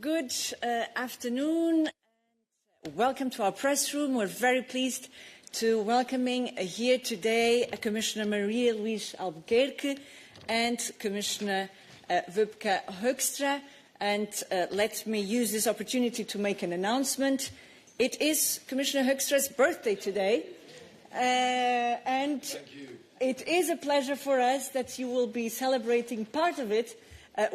Good afternoon. Welcome to our press room. We're very pleased to welcoming here today Commissioner Maria Luís Albuquerque and Commissioner Wopke Hoekstra. And let me use this opportunity to make an announcement. It is Commissioner Hoekstra's birthday today. And it is a pleasure for us that you will be celebrating part of it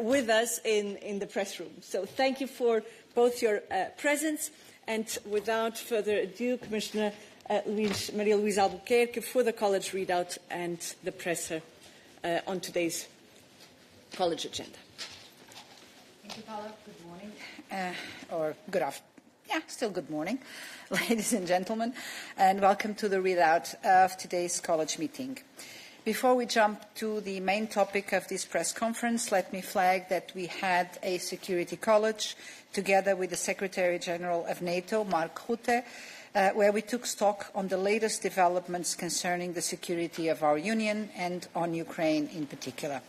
with us in the press room. So thank you for both your presence. And without further ado, Commissioner Maria Luís Albuquerque for the college readout and the presser on today's college agenda. Thank you, Paula. Good morning, or good afternoon. Yeah, still good morning, ladies and gentlemen, and welcome to the readout of today's college meeting. Before we jump to the main topic of this press conference, let me flag that we had a security college together with the Secretary General of NATO, Mark Rutte, where we took stock on the latest developments concerning the security of our Union and on Ukraine in particular.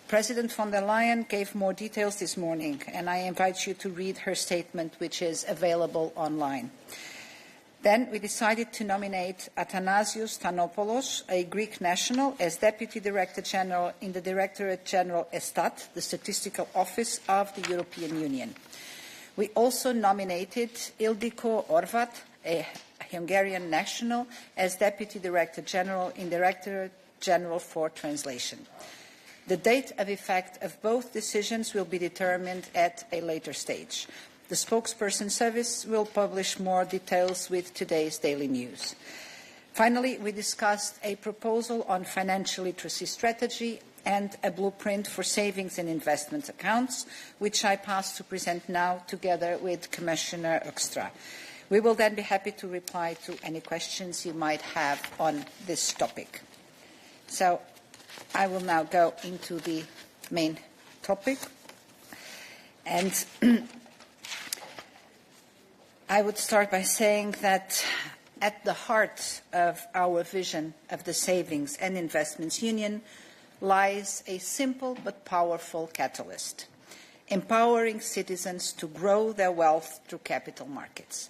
President von der Leyen gave more details this morning, and I invite you to read her statement, which is available online. Then we decided to nominate Athanasios Thanopoulos, a Greek national, as Deputy Director General in the Directorate General Estat, the Statistical Office of the European Union. We also nominated Ildiko Orvat, a Hungarian national, as Deputy Director General in the Directorate General for Translation. The date of effect of both decisions will be determined at a later stage. The spokesperson service will publish more details with today's daily news. Finally, we discussed a proposal on financial literacy strategy and a blueprint for savings and investment accounts, which I pass to present now together with Commissioner Hoekstra. We will then be happy to reply to any questions you might have on this topic. So I will now go into the main topic. And I would start by saying that at the heart of our vision of the Savings and Investments Union lies a simple but powerful catalyst, empowering citizens to grow their wealth through capital markets.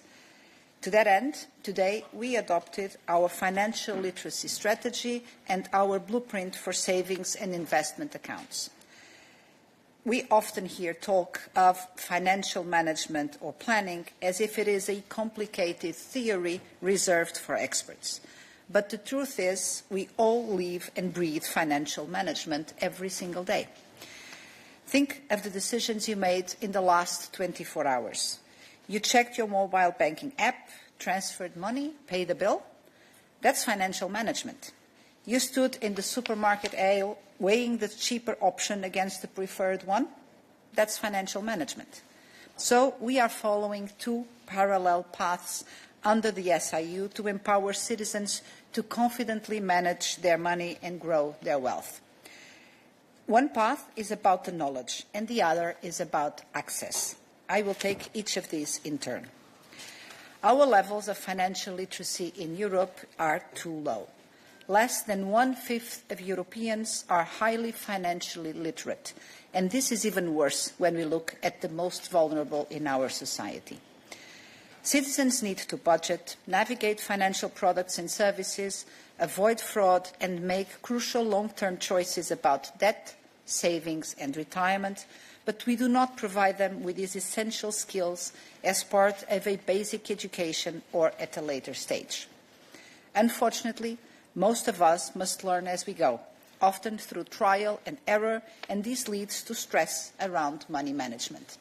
To that end, today we adopted our financial literacy strategy and our blueprint for savings and investment accounts. We often hear talk of financial management or planning as if it is a complicated theory reserved for experts. But the truth is, we all live and breathe financial management every single day. Think of the decisions you made in the last 24 hours. You checked your mobile banking app, transferred money, paid a bill. That's financial management. You stood in the supermarket aisle weighing the cheaper option against the preferred one. That's financial management. So we are following two parallel paths under the SIU to empower citizens to confidently manage their money and grow their wealth. One path is about the knowledge, and the other is about access. I will take each of these in turn. Our levels of financial literacy in Europe are too low. Less than 1/5 of Europeans are highly financially literate, and this is even worse when we look at the most vulnerable in our society. Citizens need to budget, navigate financial products and services, avoid fraud, and make crucial long-term choices about debt, savings, and retirement, but we do not provide them with these essential skills as part of a basic education or at a later stage. Unfortunately, most of us must learn as we go, often through trial and error, and this leads to stress around money management.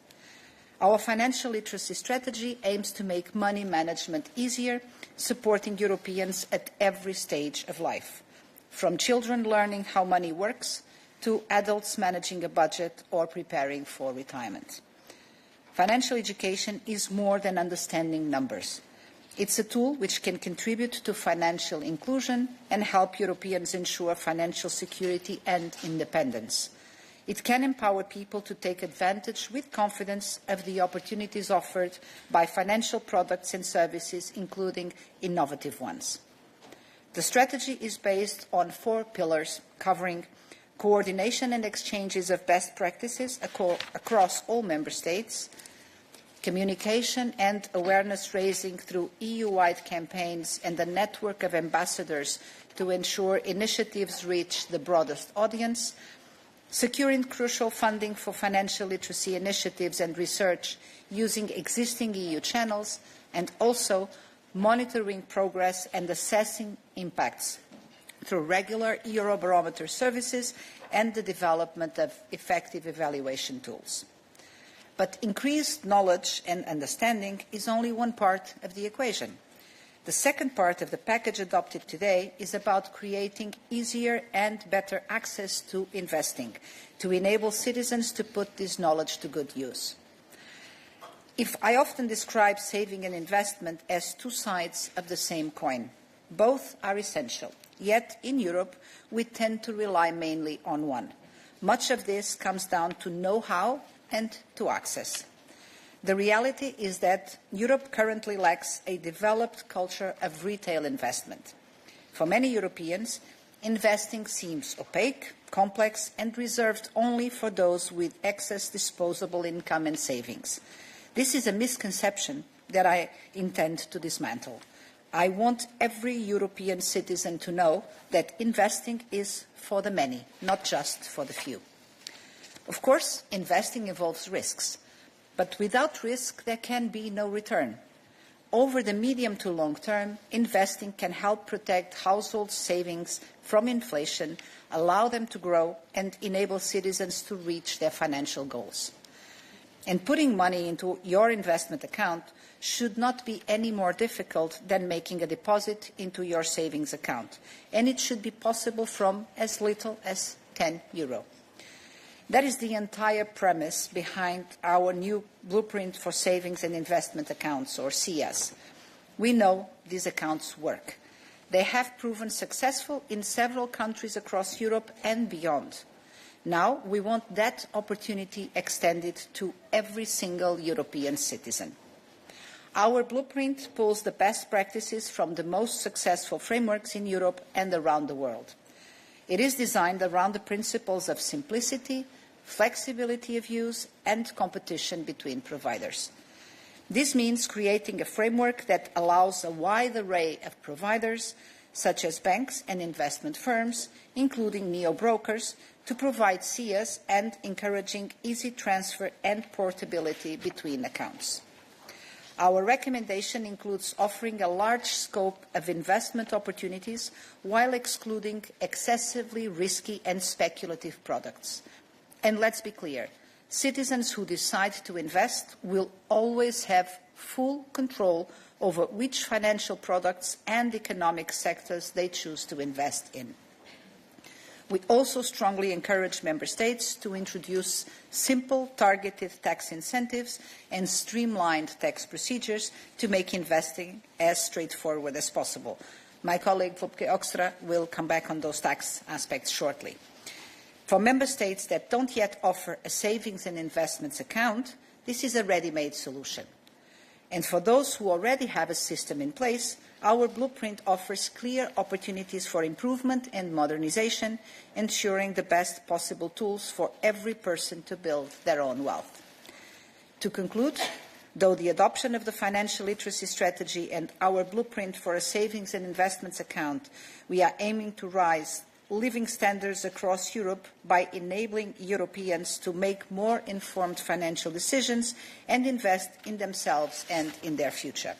Our financial literacy strategy aims to make money management easier, supporting Europeans at every stage of life, from children learning how money works to adults managing a budget or preparing for retirement. Financial education is more than understanding numbers. It's a tool which can contribute to financial inclusion and help Europeans ensure financial security and independence. It can empower people to take advantage with confidence of the opportunities offered by financial products and services, including innovative ones. The strategy is based on 4 pillars covering coordination and exchanges of best practices across all member states, Communication and awareness raising through EU-wide campaigns and a network of ambassadors to ensure initiatives reach the broadest audience, securing crucial funding for financial literacy initiatives and research using existing EU channels, and also monitoring progress and assessing impacts through regular Eurobarometer services and the development of effective evaluation tools. But increased knowledge and understanding is only one part of the equation. The second part of the package adopted today is about creating easier and better access to investing, to enable citizens to put this knowledge to good use. If I often describe saving and investment as two sides of the same coin, both are essential. Yet in Europe, we tend to rely mainly on one. Much of this comes down to know-how and to access. The reality is that Europe currently lacks a developed culture of retail investment. For many Europeans, investing seems opaque, complex, and reserved only for those with excess disposable income and savings. This is a misconception that I intend to dismantle. I want every European citizen to know that investing is for the many, not just for the few. Of course, investing involves risks, but without risk there can be no return. Over the medium to long term, investing can help protect household savings from inflation, allow them to grow, and enable citizens to reach their financial goals. And putting money into your investment account should not be any more difficult than making a deposit into your savings account, and it should be possible from as little as €10. That is the entire premise behind our new Blueprint for Savings and Investment Accounts, or SIAs. We know these accounts work. They have proven successful in several countries across Europe and beyond. Now we want that opportunity extended to every single European citizen. Our blueprint pulls the best practices from the most successful frameworks in Europe and around the world. It is designed around the principles of simplicity, flexibility of use, and competition between providers. This means creating a framework that allows a wide array of providers, such as banks and investment firms, including neo-brokers, to provide SIAs and encouraging easy transfer and portability between accounts. Our recommendation includes offering a large scope of investment opportunities while excluding excessively risky and speculative products. And let's be clear, citizens who decide to invest will always have full control over which financial products and economic sectors they choose to invest in. We also strongly encourage Member States to introduce simple, targeted tax incentives and streamlined tax procedures to make investing as straightforward as possible. My colleague Wopke Hoekstra will come back on those tax aspects shortly. For Member States that don't yet offer a savings and investments account, this is a ready-made solution. And for those who already have a system in place, our blueprint offers clear opportunities for improvement and modernization, ensuring the best possible tools for every person to build their own wealth. To conclude, though the adoption of the financial literacy strategy and our blueprint for a savings and investments account, we are aiming to raise living standards across Europe by enabling Europeans to make more informed financial decisions and invest in themselves and in their future.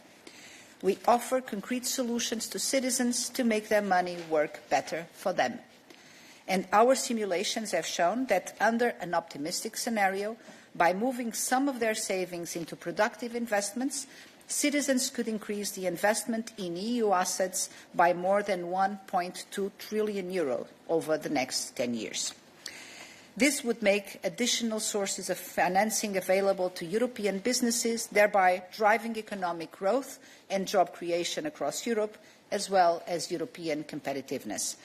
We offer concrete solutions to citizens to make their money work better for them. And our simulations have shown that under an optimistic scenario, by moving some of their savings into productive investments, citizens could increase the investment in EU assets by more than €1.2 trillion over the next 10 years. This would make additional sources of financing available to European businesses, thereby driving economic growth and job creation across Europe, as well as European competitiveness.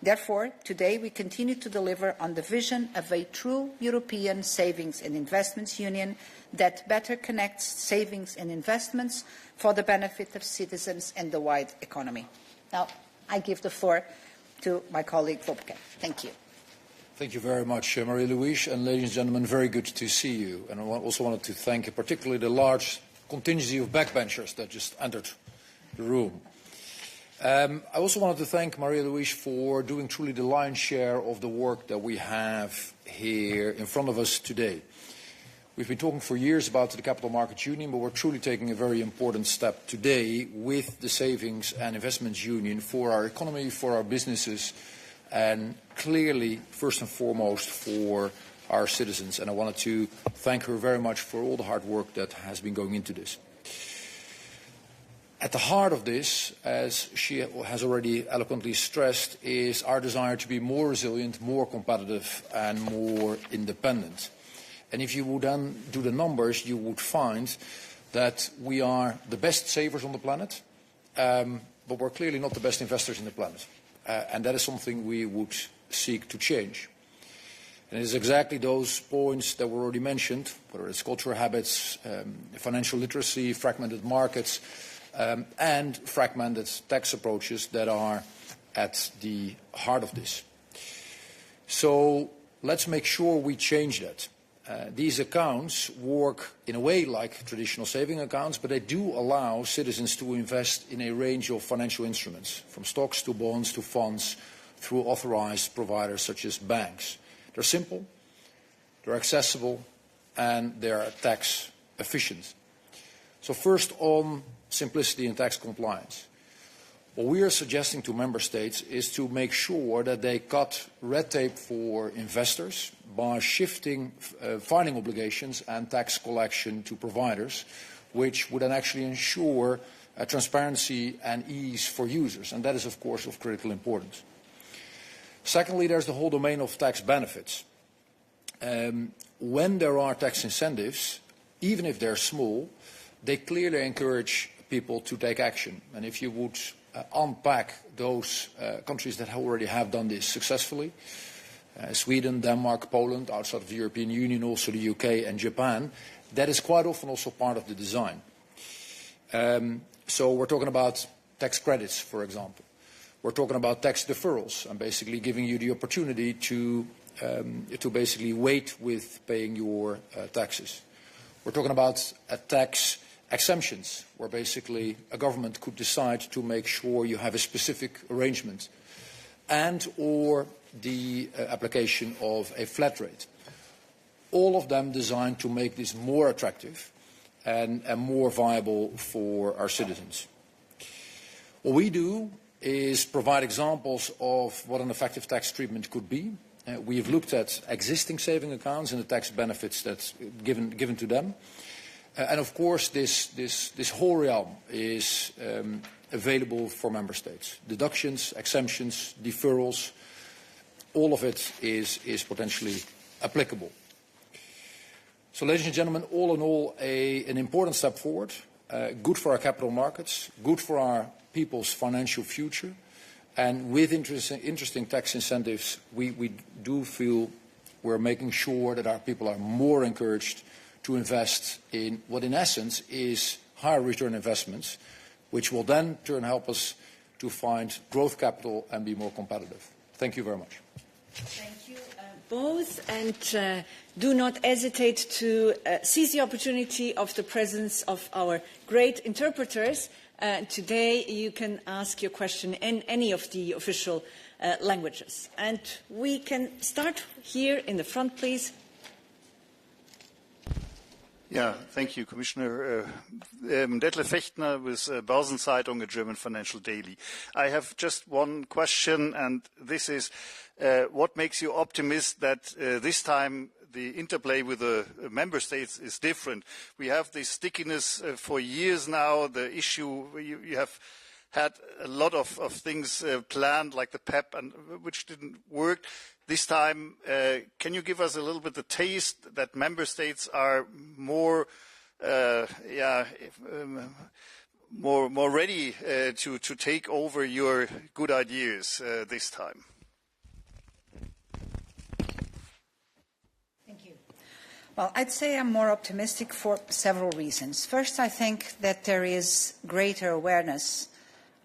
Therefore, today we continue to deliver on the vision of a true European savings and investments union that better connects savings and investments for the benefit of citizens and the wide economy. Now, I give the floor to my colleague Wopke. Thank you. Thank you very much, Maria Luís, and ladies and gentlemen, very good to see you. And I also wanted to thank particularly the large contingency of backbenchers that just entered the room. I also wanted to thank Maria Luís for doing truly the lion's share of the work that we have here in front of us today. We've been talking for years about the Capital Markets Union, but we're truly taking a very important step today with the Savings and Investments Union for our economy, for our businesses, and clearly, first and foremost, for our citizens. And I wanted to thank her very much for all the hard work that has been going into this. At the heart of this, as she has already eloquently stressed, is our desire to be more resilient, more competitive, and more independent. And if you would then do the numbers, you would find that we are the best savers on the planet, but we're clearly not the best investors in the planet. And that is something we would seek to change. And it is exactly those points that were already mentioned, whether it's cultural habits, financial literacy, fragmented markets, and fragmented tax approaches that are at the heart of this. So let's make sure we change that. These accounts work in a way like traditional saving accounts, but they do allow citizens to invest in a range of financial instruments, from stocks to bonds to funds, through authorized providers such as banks. They're simple, they're accessible, and they're tax efficient. So first on simplicity and tax compliance. What we are suggesting to member states is to make sure that they cut red tape for investors by shifting filing obligations and tax collection to providers, which would then actually ensure transparency and ease for users. And that is, of course, of critical importance. Secondly, there's the whole domain of tax benefits. When there are tax incentives, even if they're small, they clearly encourage people to take action. And if you would unpack those countries that already have done this successfully, Sweden, Denmark, Poland, outside of the European Union, also the UK and Japan, that is quite often also part of the design. So we're talking about tax credits, for example. We're talking about tax deferrals and basically giving you the opportunity to basically wait with paying your taxes. We're talking about tax exemptions, where basically a government could decide to make sure you have a specific arrangement, and or the application of a flat rate. All of them designed to make this more attractive and more viable for our citizens. What we do is provide examples of what an effective tax treatment could be. We have looked at existing saving accounts and the tax benefits that's given to them. And of course, this whole realm is available for member states. Deductions, exemptions, deferrals, all of it is potentially applicable. So, ladies and gentlemen, all in all, an important step forward, good for our capital markets, good for our people's financial future, and with interesting tax incentives, we do feel we're making sure that our people are more encouraged to invest in what in essence is higher return investments, which will then help us to find growth capital and be more competitive. Thank you very much. Thank you both, and do not hesitate to seize the opportunity of the presence of our great interpreters. Today you can ask your question in any of the official languages. And we can start here in the front, please. Yeah, thank you, Commissioner. Detlef Fechtner with Börsenzeitung, a German financial daily. I have just one question, and this is, what makes you optimist that this time the interplay with the member states is different? We have this stickiness for years now. The issue, you have had a lot of things planned, like the PEP, and which didn't work. This time, can you give us a little bit the taste that member states are more ready to take over your good ideas this time? Thank you. Well, I'd say I'm more optimistic for several reasons. First, I think that there is greater awareness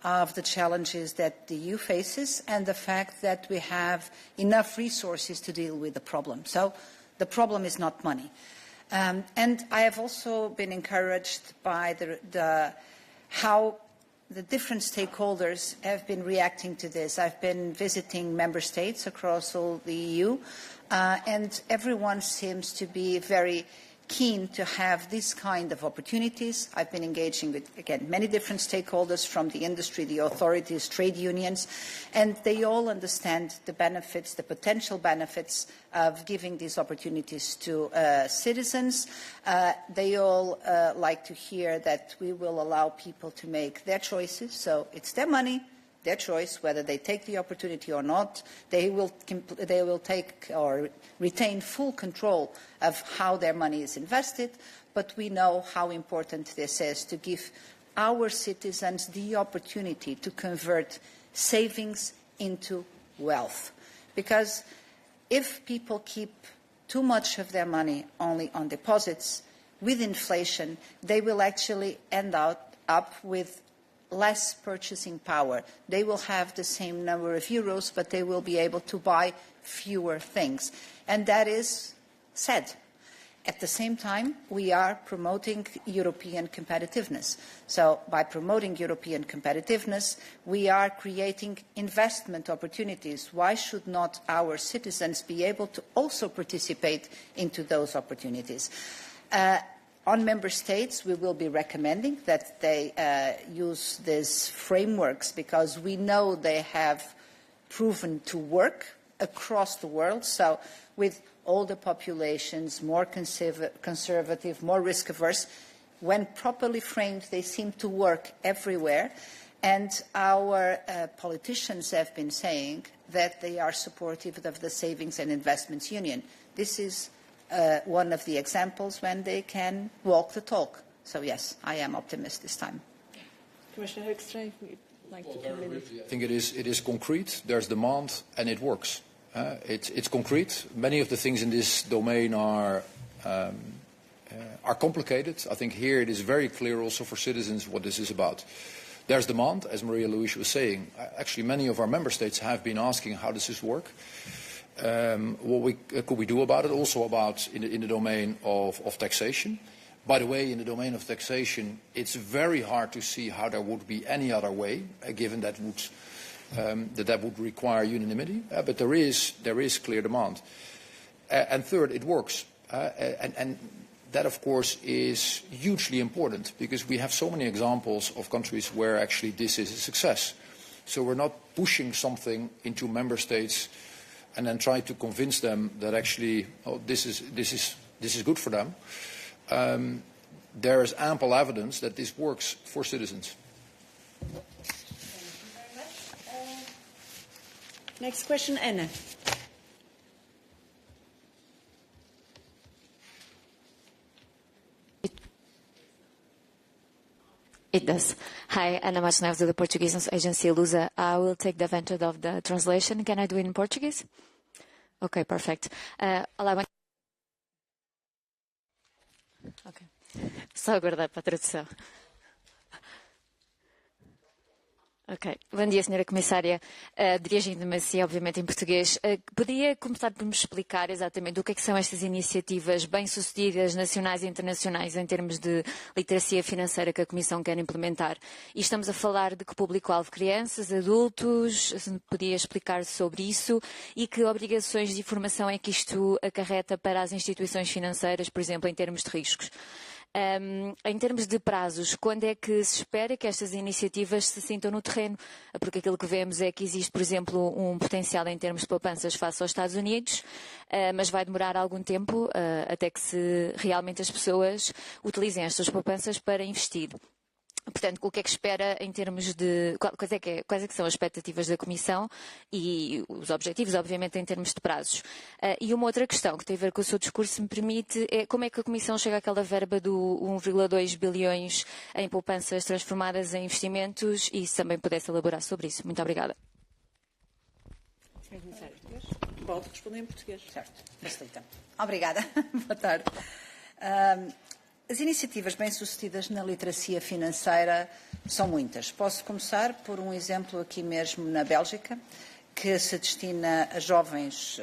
of the challenges that the EU faces and the fact that we have enough resources to deal with the problem. So the problem is not money. And I have also been encouraged by how the different stakeholders have been reacting to this. I've been visiting member states across all the EU, and everyone seems to be very keen to have this kind of opportunities. I've been engaging with, again, many different stakeholders from the industry, the authorities, trade unions, and they all understand the benefits, the potential benefits of giving these opportunities to citizens. They all like to hear that we will allow people to make their choices, so it's their money, their choice, whether they take the opportunity or not. They will take or retain full control of how their money is invested, but we know how important this is to give our citizens the opportunity to convert savings into wealth. Because if people keep too much of their money only on deposits, with inflation, they will actually end up with less purchasing power. They will have the same number of euros, but they will be able to buy fewer things. And that is sad. At the same time, we are promoting European competitiveness. So by promoting European competitiveness, we are creating investment opportunities. Why should not our citizens be able to also participate into those opportunities? On member states, we will be recommending that they use these frameworks because we know they have proven to work across the world. So with older populations, more conservative, more risk-averse, when properly framed, they seem to work everywhere. And our politicians have been saying that they are supportive of the Savings and Investments Union. This is one of the examples when they can walk the talk. So yes, I am optimistic this time. Commissioner Hoekstra, you'd like to come in? I think it is concrete. There's demand, and it works. It's concrete. Many of the things in this domain are complicated. I think here it is very clear also for citizens what this is about. There's demand, as Maria Luís was saying. Actually, many of our member states have been asking how does this work. What could we do about it? Also about in the domain of taxation. By the way, in the domain of taxation, it's very hard to see how there would be any other way, given that would require unanimity. But there is clear demand. And third, it works. And that, of course, is hugely important because we have so many examples of countries where actually this is a success. So we're not pushing something into member states and then try to convince them that actually, oh, this is good for them. There is ample evidence that this works for citizens. Thank you very much. Next question, Anna. It does. Hi, Ana Marques Neves da Portuguese News Agency Lusa. I will take the advantage of the translation. Can I do it in Portuguese? Okay, perfect. Ok. Só aguardar para a tradução. Ok. Bom dia, Sra. Comissária. Dirigindo-me assim, obviamente, em português. Podia começar por me explicar exatamente o que são estas iniciativas bem-sucedidas nacionais e internacionais em termos de literacia financeira que a Comissão quer implementar? E estamos a falar de que público-alvo? Crianças, adultos? Podia explicar sobre isso? E que obrigações de informação é que isto acarreta para as instituições financeiras, por exemplo, em termos de riscos? Em termos de prazos, quando é que se espera que estas iniciativas se sintam no terreno? Porque aquilo que vemos é que existe, por exemplo, um potencial em termos de poupanças face aos Estados Unidos, mas vai demorar algum tempo até que realmente as pessoas utilizem estas poupanças para investir. Portanto, o que é que espera em termos de... Quais é que são as expectativas da Comissão e os objetivos, obviamente, em termos de prazos? E uma outra questão que tem a ver com o seu discurso, se me permite, é como é que a Comissão chega àquela verba do 1,2 bilhões em poupanças transformadas em investimentos e se também pudesse elaborar sobre isso. Muito obrigada. Pode responder em português. Certo, facilita. Obrigada. Boa tarde. As iniciativas bem-sucedidas na literacia financeira são muitas. Posso começar por um exemplo aqui mesmo na Bélgica, que se destina a jovens,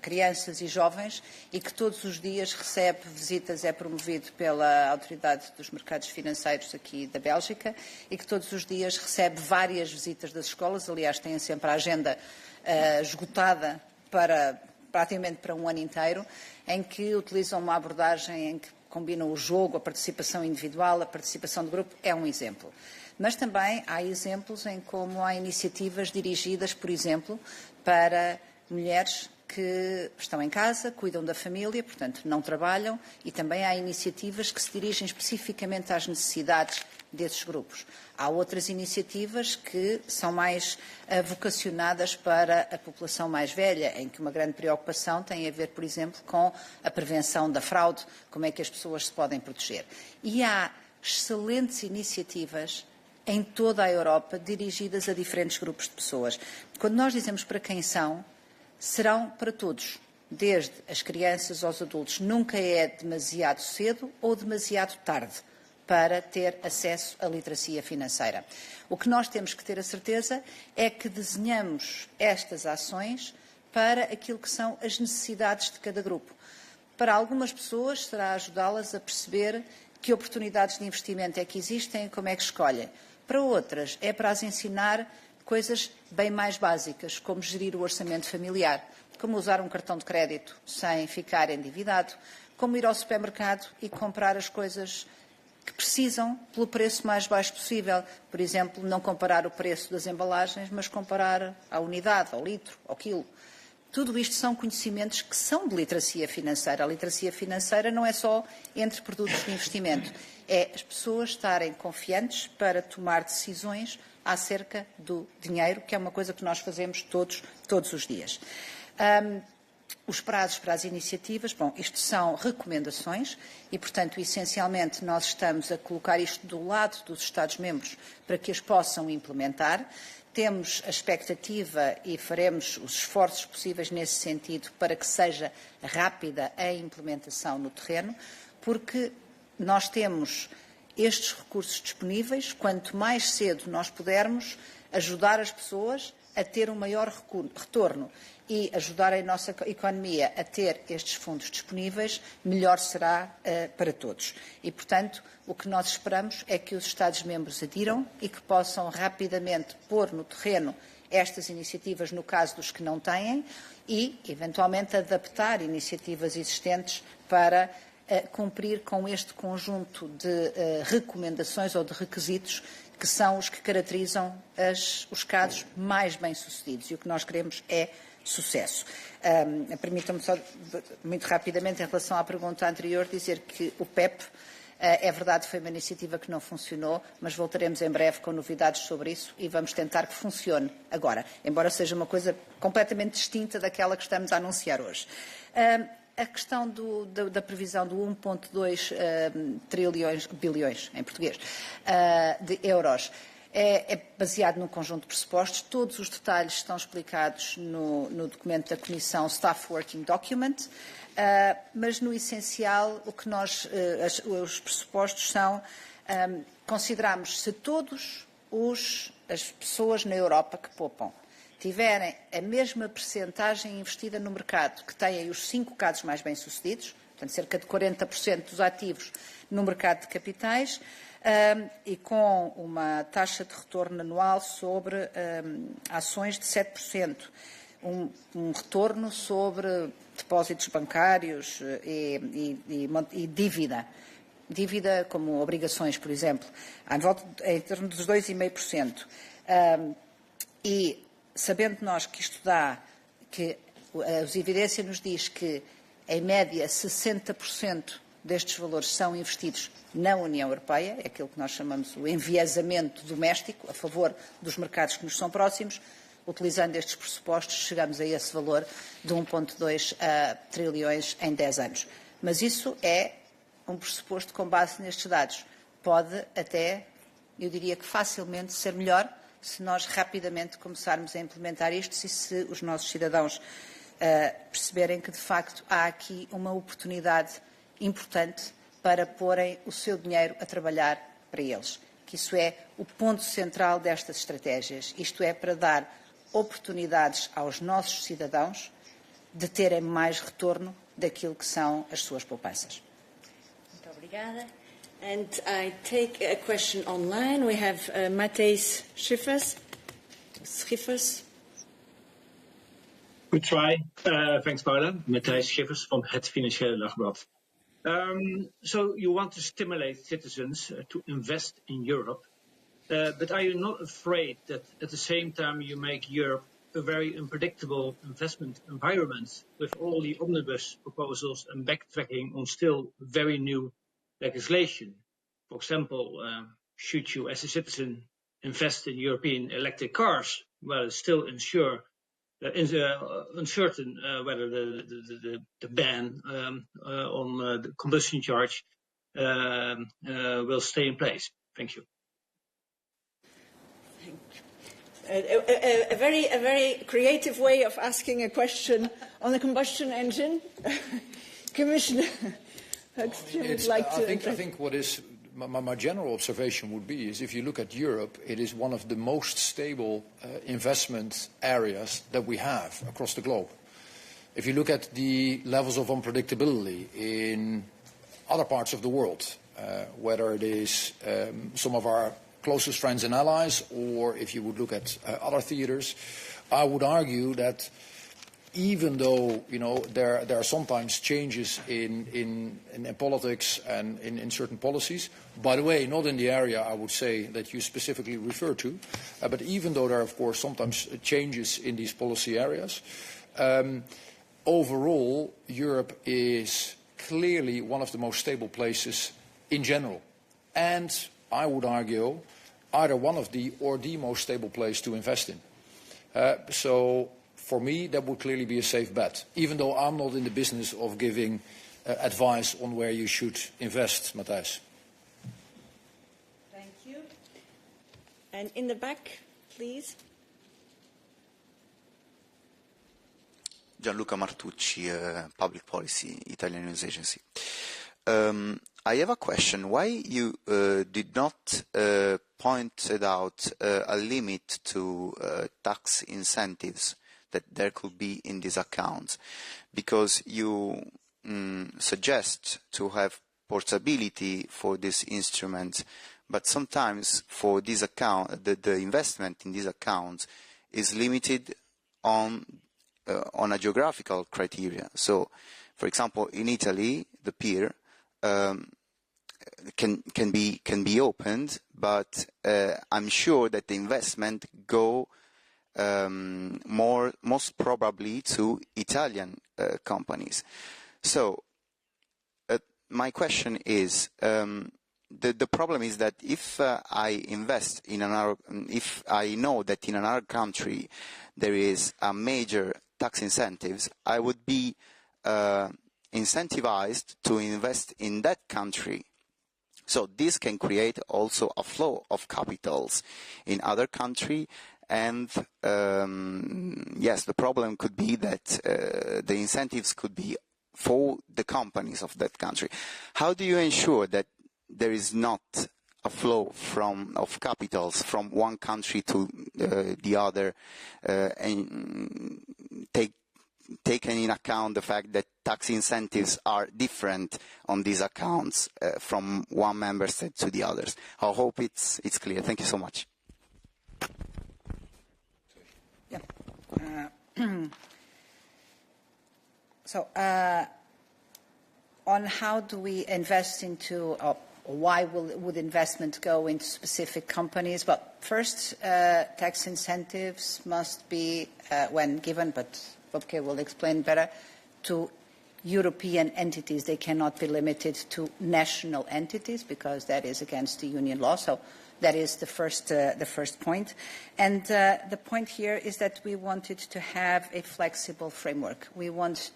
crianças e jovens, e que todos os dias recebe visitas, é promovido pela Autoridade dos Mercados Financeiros aqui da Bélgica, e que todos os dias recebe várias visitas das escolas. Aliás, têm sempre a agenda esgotada praticamente para um ano inteiro, em que utilizam uma abordagem em que combinam o jogo, a participação individual, a participação de grupo. É um exemplo. Mas também há exemplos em como há iniciativas dirigidas, por exemplo, para mulheres que estão em casa, cuidam da família, portanto não trabalham, e também há iniciativas que se dirigem especificamente às necessidades desses grupos. Há outras iniciativas que são mais vocacionadas para a população mais velha, em que uma grande preocupação tem a ver, por exemplo, com a prevenção da fraude, como é que as pessoas se podem proteger. E há excelentes iniciativas em toda a Europa, dirigidas a diferentes grupos de pessoas. Quando nós dizemos para quem são, serão para todos, desde as crianças aos adultos. Nunca é demasiado cedo ou demasiado tarde para ter acesso à literacia financeira. O que nós temos que ter a certeza é que desenhamos estas ações para aquilo que são as necessidades de cada grupo. Para algumas pessoas será ajudá-las a perceber que oportunidades de investimento é que existem e como é que escolhem. Para outras, é para as ensinar coisas bem mais básicas, como gerir o orçamento familiar, como usar um cartão de crédito sem ficar endividado, como ir ao supermercado e comprar as coisas que precisam pelo preço mais baixo possível. Por exemplo, não comparar o preço das embalagens, mas comparar a unidade, ao litro, ao quilo. Tudo isto são conhecimentos que são de literacia financeira. A literacia financeira não é só entre produtos de investimento. É as pessoas estarem confiantes para tomar decisões acerca do dinheiro, que é uma coisa que nós fazemos todos os dias. Os prazos para as iniciativas, bom, isto são recomendações e, portanto, essencialmente nós estamos a colocar isto do lado dos Estados-membros para que as possam implementar. Temos a expectativa e faremos os esforços possíveis nesse sentido para que seja rápida a implementação no terreno, porque nós temos estes recursos disponíveis. Quanto mais cedo nós pudermos ajudar as pessoas a ter um maior retorno e ajudar a nossa economia a ter estes fundos disponíveis, melhor será para todos. E, portanto, o que nós esperamos é que os Estados-membros adiram e que possam rapidamente pôr no terreno estas iniciativas, no caso dos que não têm, e, eventualmente, adaptar iniciativas existentes para cumprir com este conjunto de recomendações ou de requisitos que são os que caracterizam os casos mais bem-sucedidos. E o que nós queremos é sucesso. Permitam-me só, muito rapidamente, em relação à pergunta anterior, dizer que o PEP, é verdade, foi uma iniciativa que não funcionou, mas voltaremos em breve com novidades sobre isso e vamos tentar que funcione agora, embora seja uma coisa completamente distinta daquela que estamos a anunciar hoje. A questão da previsão do 1,2 bilhões, em português, de euros, é baseado num conjunto de pressupostos. Todos os detalhes estão explicados no documento da Comissão Staff Working Document, mas no essencial o que os pressupostos são, consideramos se todas as pessoas na Europa que poupam tiverem a mesma percentagem investida no mercado que têm os 5 casos mais bem-sucedidos, portanto cerca de 40% dos ativos no mercado de capitais, e com uma taxa de retorno anual sobre ações de 7%, um retorno sobre depósitos bancários e dívida como obrigações, por exemplo, em torno dos 2,5%. E sabendo nós que isto que a evidência nos diz que, em média, 60% destes valores são investidos na União Europeia, é aquilo que nós chamamos o enviesamento doméstico, a favor dos mercados que nos são próximos. Utilizando estes pressupostos, chegamos a esse valor de 1,2 trilhões em 10 anos. Mas isso é um pressuposto com base nestes dados. Pode até, eu diria que facilmente, ser melhor se nós rapidamente começarmos a implementar isto e se os nossos cidadãos perceberem que, de facto, há aqui uma oportunidade importante para porem o seu dinheiro a trabalhar para eles. Que isso é o ponto central destas estratégias. Isto é, para dar oportunidades aos nossos cidadãos de terem mais retorno daquilo que são as suas poupanças. Muito obrigada. And I take a question online. We have Matthijs Schiffers. Good try. Thanks, Paula. Matthijs Schiffers from Het Financiële Dagblad. So you want to stimulate citizens to invest in Europe, but are you not afraid that at the same time you make Europe a very unpredictable investment environment with all the omnibus proposals and backtracking on still very new legislation? For example, should you as a citizen invest in European electric cars? Well, it's still uncertain whether the ban on the combustion charge will stay in place. Thank you. A very creative way of asking a question on the combustion engine. Commissioner Hoekstra would like to... I think what is my general observation would be is if you look at Europe, it is one of the most stable investment areas that we have across the globe. If you look at the levels of unpredictability in other parts of the world, whether it is some of our closest friends and allies, or if you would look at other theaters, I would argue that even though there are sometimes changes in politics and in certain policies, by the way, not in the area I would say that you specifically refer to, but even though there are of course sometimes changes in these policy areas, overall Europe is clearly one of the most stable places in general, and I would argue either one of the or the most stable place to invest in. So for me, that would clearly be a safe bet, even though I'm not in the business of giving advice on where you should invest, Matthijs. Thank you. And in the back, please. Gianluca Martucci, Public Policy, Italian News Agency. I have a question. Why you did not point out a limit to tax incentives that there could be in these accounts? Because you suggest to have portability for this instrument, but sometimes for this account, the investment in these accounts is limited on a geographical criteria. So, for example, in Italy, the PIR can be opened, but I'm sure that the investment go most probably to Italian companies. So my question is, the problem is that if I invest in another, if I know that in another country there is a major tax incentives, I would be incentivized to invest in that country. So this can create also a flow of capitals in other country, and yes, the problem could be that the incentives could be for the companies of that country. How do you ensure that there is not a flow of capitals from one country to the other, and taking in account the fact that tax incentives are different on these accounts from one member state to the others? I hope it's clear. Thank you so much. Yeah. So on how do we invest into, why would investment go into specific companies? Well, first, tax incentives must be, when given, but Wopke will explain better, to European entities. They cannot be limited to national entities because that is against the union law. So that is the first point. And the point here is that we wanted to have a flexible framework. We want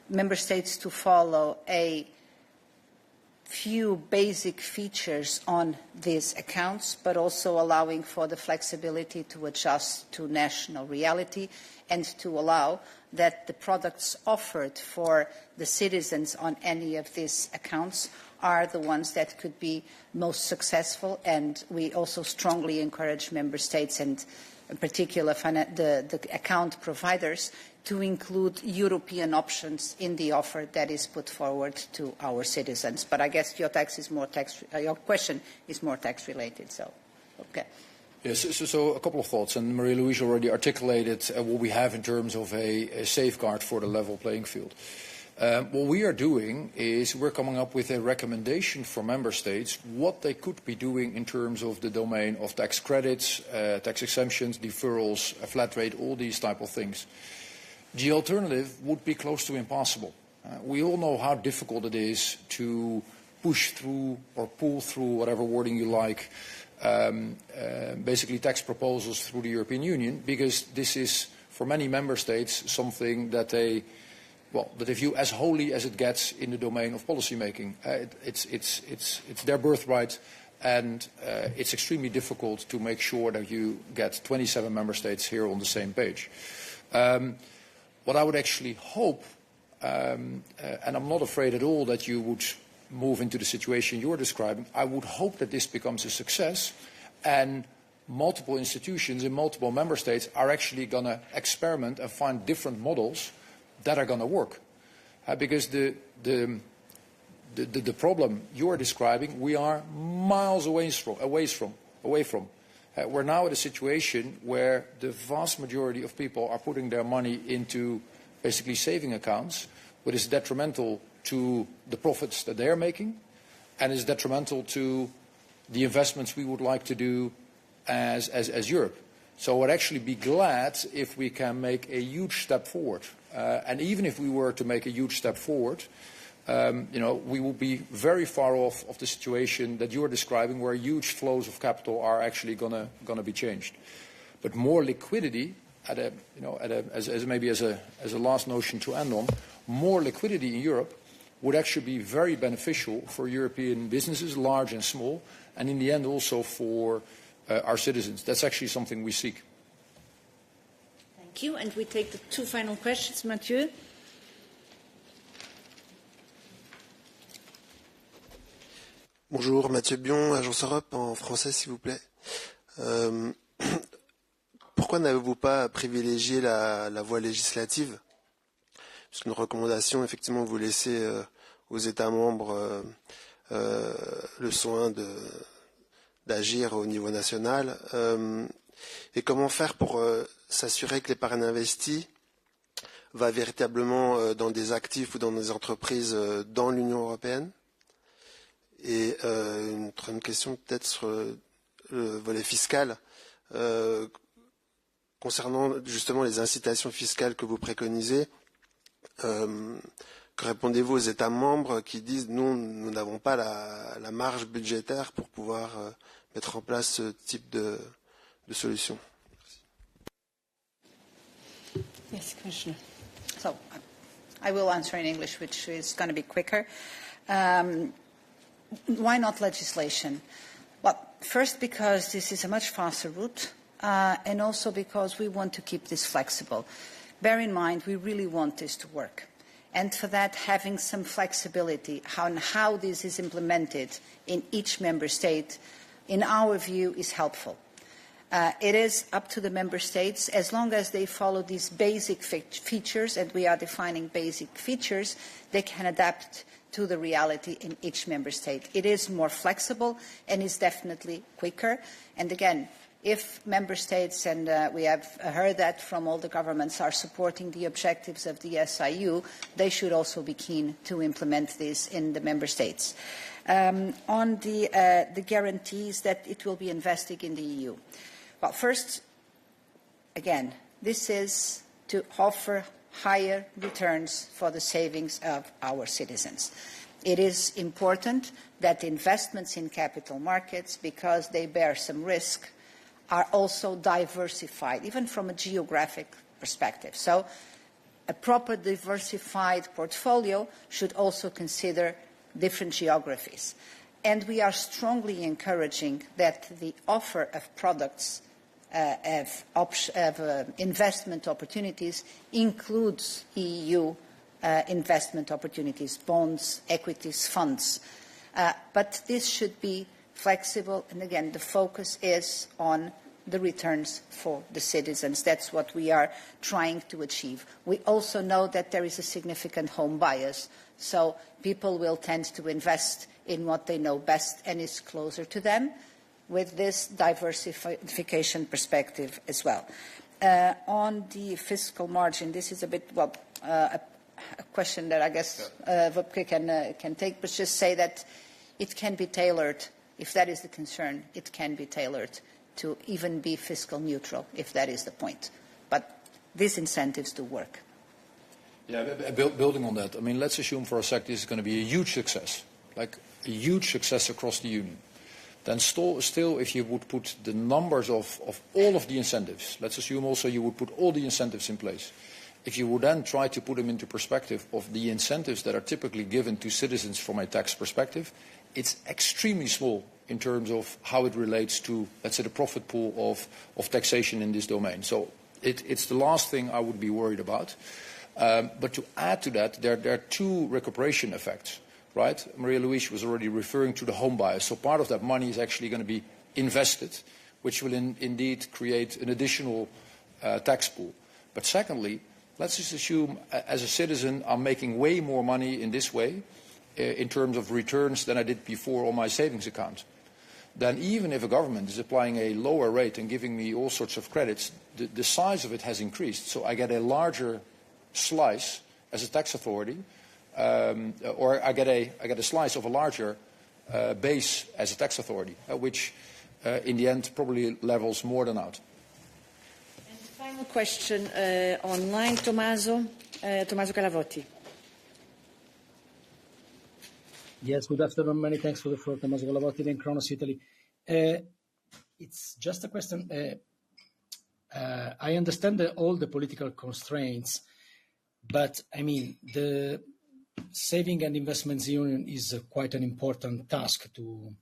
member states to follow a few basic features on these accounts, but also allowing for the flexibility to adjust to national reality and to allow that the products offered for the citizens on any of these accounts are the ones that could be most successful, and we also strongly encourage member states and in particular the account providers to include European options in the offer that is put forward to our citizens. But I guess your question is more tax related, so okay. Yes, so a couple of thoughts, and Maria Luís already articulated what we have in terms of a safeguard for the level playing field. What we are doing is we're coming up with a recommendation for member states what they could be doing in terms of the domain of tax credits, tax exemptions, deferrals, a flat rate, all these type of things. The alternative would be close to impossible. We all know how difficult it is to push through or pull through, whatever wording you like, basically tax proposals through the European Union, because this is, for many member states, something that they view as holy as it gets in the domain of policy making. It's their birthright, and it's extremely difficult to make sure that you get 27 member states here on the same page. What I would actually hope, and I'm not afraid at all that you would move into the situation you're describing, I would hope that this becomes a success and multiple institutions in multiple member states are actually going to experiment and find different models that are going to work. Because the problem you're describing, we are miles away from. We're now at a situation where the vast majority of people are putting their money into basically saving accounts, which is detrimental to the profits that they're making and is detrimental to the investments we would like to do as Europe. So I would actually be glad if we can make a huge step forward. And even if we were to make a huge step forward, we will be very far off of the situation that you are describing, where huge flows of capital are actually going to be changed. But more liquidity, as a last notion to end on, more liquidity in Europe would actually be very beneficial for European businesses, large and small, and in the end also for our citizens. That's actually something we seek. Thank you. And we take the two final questions. Mathieu. Bonjour, Mathieu Bion, Agence Europe, en français s'il vous plaît. Pourquoi n'avez-vous pas privilégié la voie législative? C'est une recommandation, effectivement, vous laissez aux États membres le soin d'agir au niveau national. Et comment faire pour s'assurer que l'épargne investie va véritablement dans des actifs ou dans des entreprises dans l'Union européenne? Et une troisième question peut-être sur le volet fiscal, concernant justement les incitations fiscales que vous préconisez. Que répondez-vous aux États membres qui disent nous n'avons pas la marge budgétaire pour pouvoir mettre en place ce type de solution? Yes, Commissioner. So I will answer in English, which is going to be quicker. Why not legislation? Well, first because this is a much faster route, and also because we want to keep this flexible. Bear in mind, we really want this to work. And for that, having some flexibility on how this is implemented in each member state, in our view, is helpful. It is up to the member states, as long as they follow these basic features, and we are defining basic features, they can adapt to the reality in each member state. It is more flexible and is definitely quicker. And again, if member states, and we have heard that from all the governments, are supporting the objectives of the SIU, they should also be keen to implement this in the member states. On the guarantees that it will be invested in the EU. Well, first, again, this is to offer higher returns for the savings of our citizens. It is important that investments in capital markets, because they bear some risk, are also diversified, even from a geographic perspective. So a proper diversified portfolio should also consider different geographies. And we are strongly encouraging that the offer of products of investment opportunities includes EU investment opportunities, bonds, equities, funds. But this should be flexible, and again, the focus is on the returns for the citizens. That's what we are trying to achieve. We also know that there is a significant home bias, so people will tend to invest in what they know best and is closer to them, with this diversification perspective as well. On the fiscal margin, this is a bit, well, a question that I guess Wopke can take, but just say that it can be tailored, if that is the concern, it can be tailored to even be fiscal neutral, if that is the point. But these incentives do work. Yeah, building on that, I mean, let's assume for a sec this is going to be a huge success, like a huge success across the Union. Then still, if you would put the numbers of all of the incentives, let's assume also you would put all the incentives in place. If you would then try to put them into perspective of the incentives that are typically given to citizens from a tax perspective, it's extremely small in terms of how it relates to, let's say, the profit pool of taxation in this domain. So it's the last thing I would be worried about. But to add to that, there are two recuperation effects. Right? Maria Luís was already referring to the home bias. So part of that money is actually going to be invested, which will indeed create an additional tax pool. But secondly, let's just assume as a citizen I'm making way more money in this way in terms of returns than I did before on my savings account. Then even if a government is applying a lower rate and giving me all sorts of credits, the size of it has increased. So I get a larger slice as a tax authority, or I get a slice of a larger base as a tax authority, which in the end probably levels more than out. And the final question online, Tommaso Calavotti. Yes, good afternoon. Many thanks for the floor, Tommaso Calavotti in Kronos, Italy. It's just a question. I understand all the political constraints, but I mean, the Saving and Investments Union is quite an important task to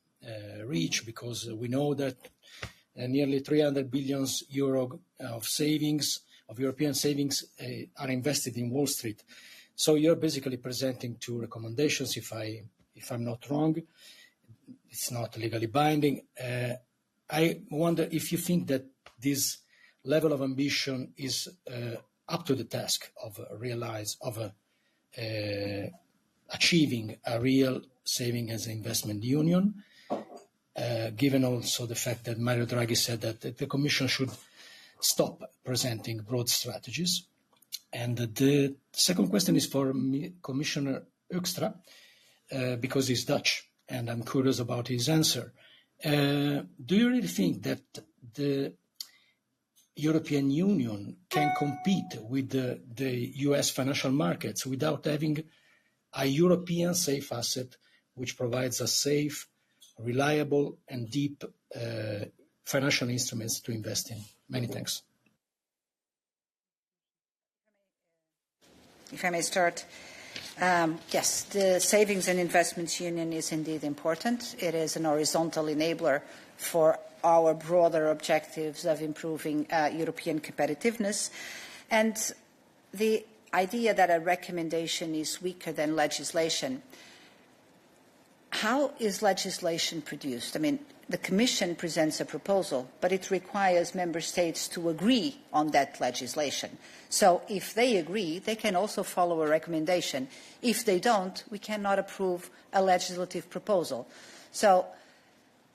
reach, because we know that nearly 300 billion euro of savings, of European savings, are invested in Wall Street. So you're basically presenting two recommendations, if I'm not wrong. It's not legally binding. I wonder if you think that this level of ambition is up to the task of achieving a real saving as an investment union, given also the fact that Mario Draghi said that the Commission should stop presenting broad strategies. And the second question is for Commissioner Hoekstra, because he's Dutch, and I'm curious about his answer. Do you really think that the European Union can compete with the US financial markets without having a European safe asset which provides a safe, reliable and deep financial instruments to invest in? Many thanks. If I may start. Yes, the Savings and Investments Union is indeed important. It is an horizontal enabler for our broader objectives of improving European competitiveness. And the idea that a recommendation is weaker than legislation, how is legislation produced? I mean, the Commission presents a proposal, but it requires Member States to agree on that legislation. So if they agree, they can also follow a recommendation. If they don't, we cannot approve a legislative proposal. So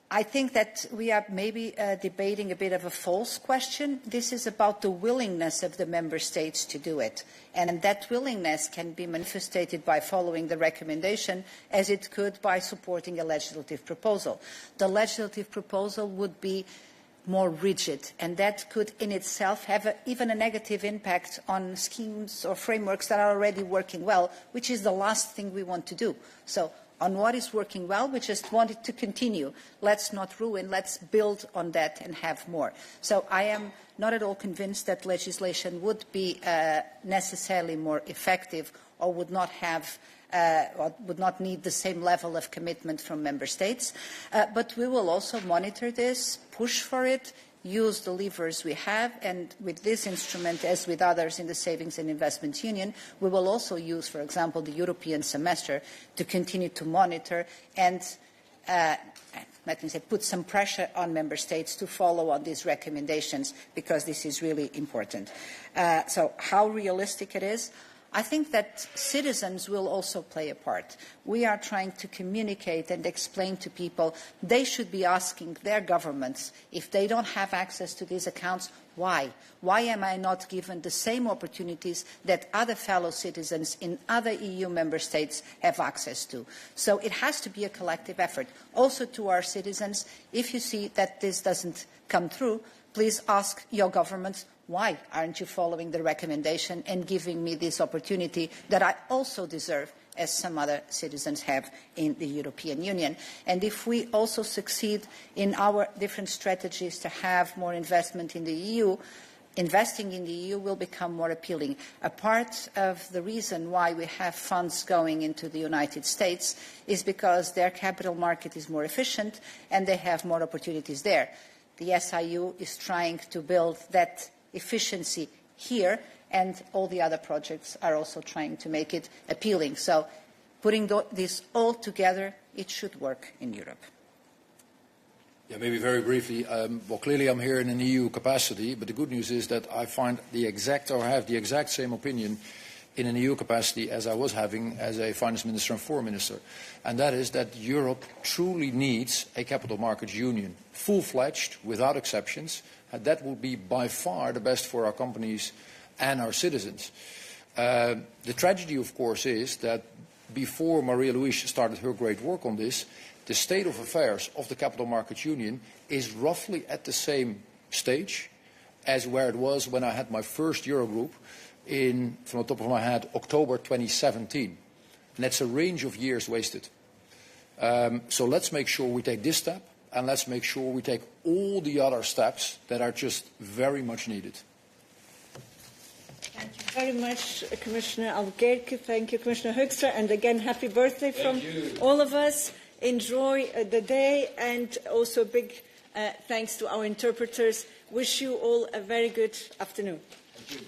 I think that we are maybe debating a bit of a false question. This is about the willingness of the Member States to do it. And that willingness can be manifested by following the recommendation, as it could by supporting a legislative proposal. The legislative proposal would be more rigid, and that could in itself have even a negative impact on schemes or frameworks that are already working well, which is the last thing we want to do. So on what is working well, we just want it to continue. Let's not ruin, let's build on that and have more. So I am not at all convinced that legislation would be necessarily more effective or would not have or would not need the same level of commitment from Member States. But we will also monitor this, push for it, use the levers we have, and with this instrument, as with others in the Savings and Investment Union, we will also use, for example, the European semester to continue to monitor and let me say, put some pressure on member states to follow on these recommendations, because this is really important. So how realistic it is? I think that citizens will also play a part. We are trying to communicate and explain to people they should be asking their governments, if they don't have access to these accounts, why? Why am I not given the same opportunities that other fellow citizens in other EU member states have access to? So it has to be a collective effort. Also to our citizens, if you see that this doesn't come through, please ask your governments, why aren't you following the recommendation and giving me this opportunity that I also deserve, as some other citizens have in the European Union? And if we also succeed in our different strategies to have more investment in the EU, investing in the EU will become more appealing. A part of the reason why we have funds going into the United States is because their capital market is more efficient and they have more opportunities there. The SIU is trying to build that efficiency here, and all the other projects are also trying to make it appealing. So putting this all together, it should work in Europe. Yeah, maybe very briefly. Well, clearly I'm here in an EU capacity, but the good news is that I find have the exact same opinion in an EU capacity as I was having as a finance minister and foreign minister. And that is that Europe truly needs a capital markets union, full-fledged, without exceptions. And that would be by far the best for our companies and our citizens. The tragedy, of course, is that before Maria Luís started her great work on this, the state of affairs of the Capital Markets Union is roughly at the same stage as where it was when I had my first Eurogroup in, from the top of my head, October 2017. And that's a range of years wasted. So let's make sure we take this step, and let's make sure we take all the other steps that are just very much needed. Thank you very much, Commissioner Albuquerque. Thank you, Commissioner Hoekstra. And again, happy birthday from all of us. Enjoy the day, and also a big thanks to our interpreters. Wish you all a very good afternoon. Thank you.